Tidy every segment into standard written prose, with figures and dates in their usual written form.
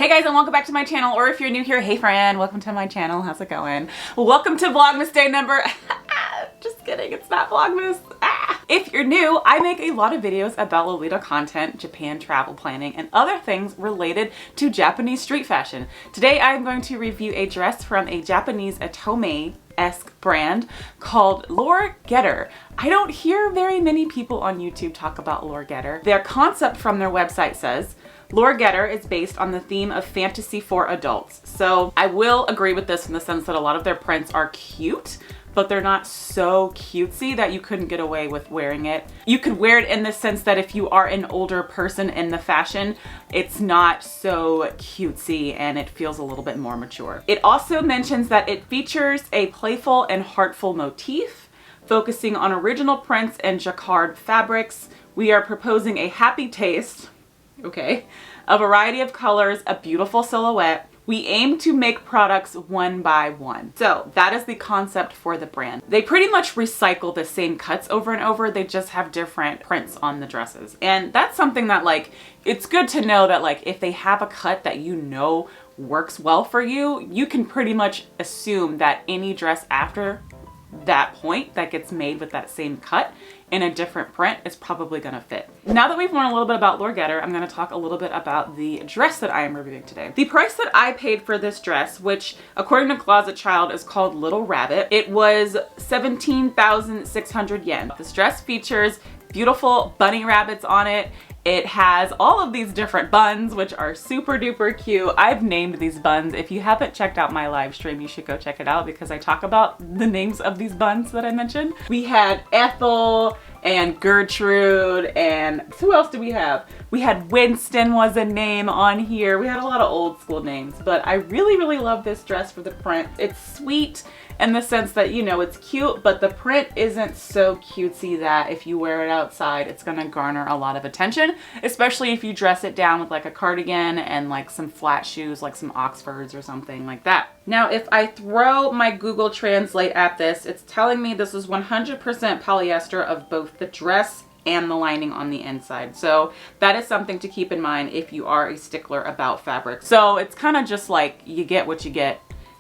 Hey guys, and welcome back to my channel, or if you're new here, hey friend, welcome to my channel. How's it going? Welcome to Vlogmas day number... Just kidding, it's not Vlogmas. If you're new, I make a lot of videos about Lolita content, Japan travel planning, and other things related to Japanese street fashion. Today I'm going to review a dress from a Japanese Otome-esque brand called Leur Getter. I don't hear very many people on YouTube talk about Leur Getter. Their concept from their website says, Leur Getter is based on the theme of fantasy for adults. So I will agree with this in the sense that a lot of their prints are cute, but they're not so cutesy that you couldn't get away with wearing it. You could wear it in the sense that if you are an older person in the fashion, it's not so cutesy and it feels a little bit more mature. It also mentions that it features a playful and heartful motif, focusing on original prints and jacquard fabrics. We are proposing a happy taste, okay, a variety of colors, a beautiful silhouette. We aim to make products one by one. So that is the concept for the brand. They pretty much recycle the same cuts over and over. They just have different prints on the dresses. And that's something that, like, it's good to know that, like, if they have a cut that you know works well for you, you can pretty much assume that any dress after that point that gets made with that same cut in a different print is probably gonna fit. Now that we've learned a little bit about Leur Getter, I'm gonna talk a little bit about the dress that I am reviewing today. The price that I paid for this dress, which according to Closet Child is called Little Rabbit, it was 17,600 yen. This dress features beautiful bunny rabbits on it. It has all of these different buns, which are super duper cute. I've named these buns. If you haven't checked out my live stream, you should go check it out because I talk about the names of these buns that I mentioned. We had Ethel and Gertrude, and who else do we have? We had Winston was a name on here. We had a lot of old school names, but I really, really love this dress for the print. It's sweet in the sense that, you know, it's cute, but the print isn't so cutesy that if you wear it outside, it's gonna garner a lot of attention, especially if you dress it down with like a cardigan and like some flat shoes, like some Oxfords or something like that. Now, if I throw my Google Translate at this, it's telling me this is 100% polyester of both the dress and the lining on the inside. So that is something to keep in mind if you are a stickler about fabric. So it's kind of just like you get what you get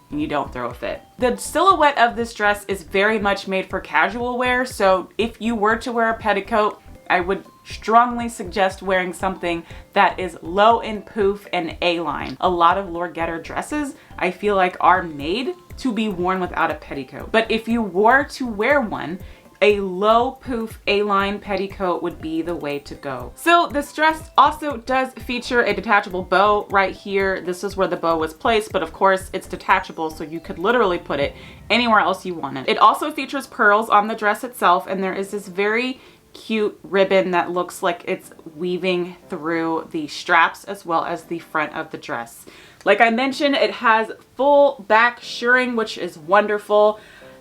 and you don't throw a fit. The silhouette of this dress is very much made for casual wear. So if you were to wear a petticoat, I would strongly suggest wearing something that is low in poof and A-line. A lot of Leur Getter dresses, I feel like, are made to be worn without a petticoat. But if you were to wear one, a low poof A-line petticoat would be the way to go. So this dress also does feature a detachable bow right here. This is where the bow was placed, but of course it's detachable, so you could literally put it anywhere else you wanted. It also features pearls on the dress itself, and there is this very cute ribbon that looks like it's weaving through the straps as well as the front of the dress. Like I mentioned, it has full back shirring, which is wonderful.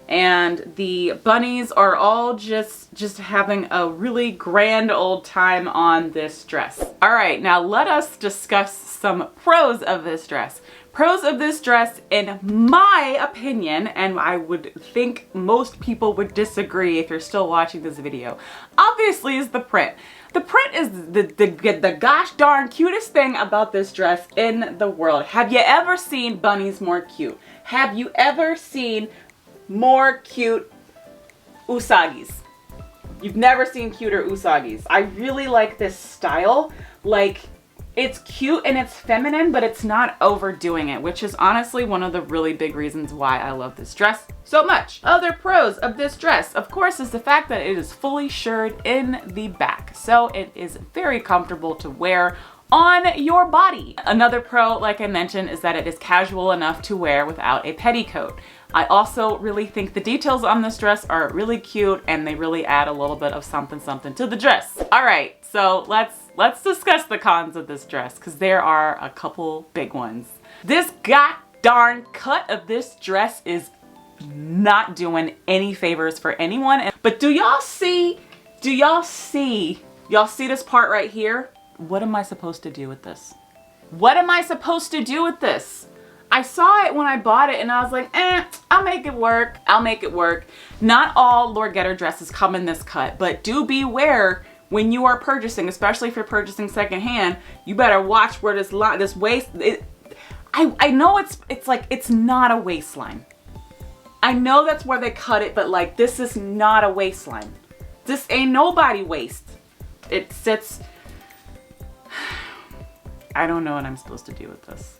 And the bunnies are all just having a really grand old time on this dress. All right, now let us discuss some pros of this dress. Pros of this dress, in my opinion, and I would think most people would disagree if you're still watching this video, obviously is the print. The print is the gosh darn cutest thing about this dress in the world. Have you ever seen bunnies more cute? Have you ever seen more cute usagis? You've never seen cuter usagis. I really like this style. Like, it's cute and it's feminine, but it's not overdoing it, which is honestly one of the really big reasons why I love this dress so much. Other pros of this dress, of course, is the fact that it is fully shirred in the back. So it is very comfortable to wear on your body. Another pro, like I mentioned, is that it is casual enough to wear without a petticoat. I also really think the details on this dress are really cute and they really add a little bit of something something to the dress. All right, so let's discuss the cons of this dress because there are a couple big ones. This god darn cut of this dress is not doing any favors for anyone. But do y'all see this part right here? What am I supposed to do with this? What am I supposed to do with this? I saw it when I bought it and I was like, I'll make it work. I'll make it work. Not all Leur Getter dresses come in this cut, but do beware when you are purchasing, especially if you're purchasing secondhand, you better watch where this waist, I know it's like, it's not a waistline. I know that's where they cut it, but like, this is not a waistline. This ain't nobody waist. It sits, I don't know what I'm supposed to do with this.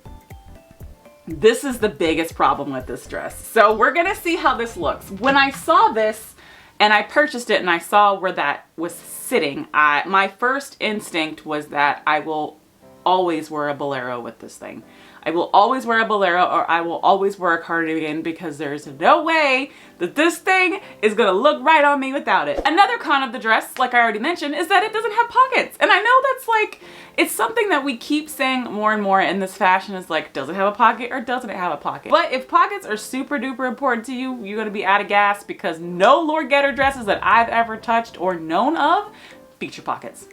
This is the biggest problem with this dress. So we're gonna see how this looks. When I saw this and I purchased it and I saw where that was sitting, my first instinct was that I will always wear a bolero with this thing. I will always wear a bolero, or I will always wear a cardigan, because there's no way that this thing is gonna look right on me without it. Another con of the dress, like I already mentioned, is that it doesn't have pockets. And I know that's like, it's something that we keep saying more and more in this fashion, is like, does it have a pocket or doesn't it have a pocket? But if pockets are super duper important to you, you're gonna be out of gas, because no Leur Getter dresses that I've ever touched or known of feature pockets.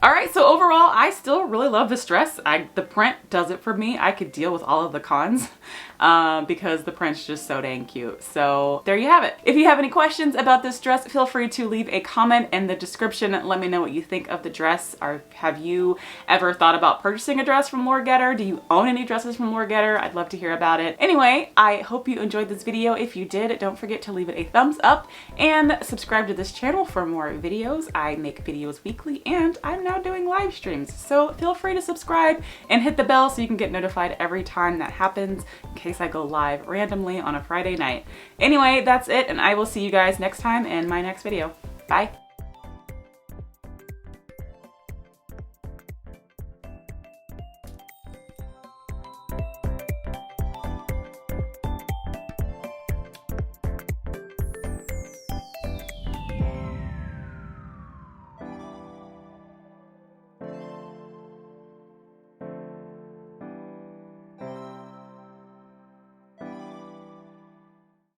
All right, so overall, I still really love this dress. The print does it for me. I could deal with all of the cons because the print's just so dang cute. So there you have it. If you have any questions about this dress, feel free to leave a comment in the description. Let me know what you think of the dress. Or have you ever thought about purchasing a dress from Leur Getter? Do you own any dresses from Leur Getter? I'd love to hear about it. Anyway, I hope you enjoyed this video. If you did, don't forget to leave it a thumbs up and subscribe to this channel for more videos. I make videos weekly and I'm now doing live streams, so feel free to subscribe and hit the bell so you can get notified every time that happens, in case I go live randomly on a Friday night. Anyway, that's it, and I will see you guys next time in my next video. Bye.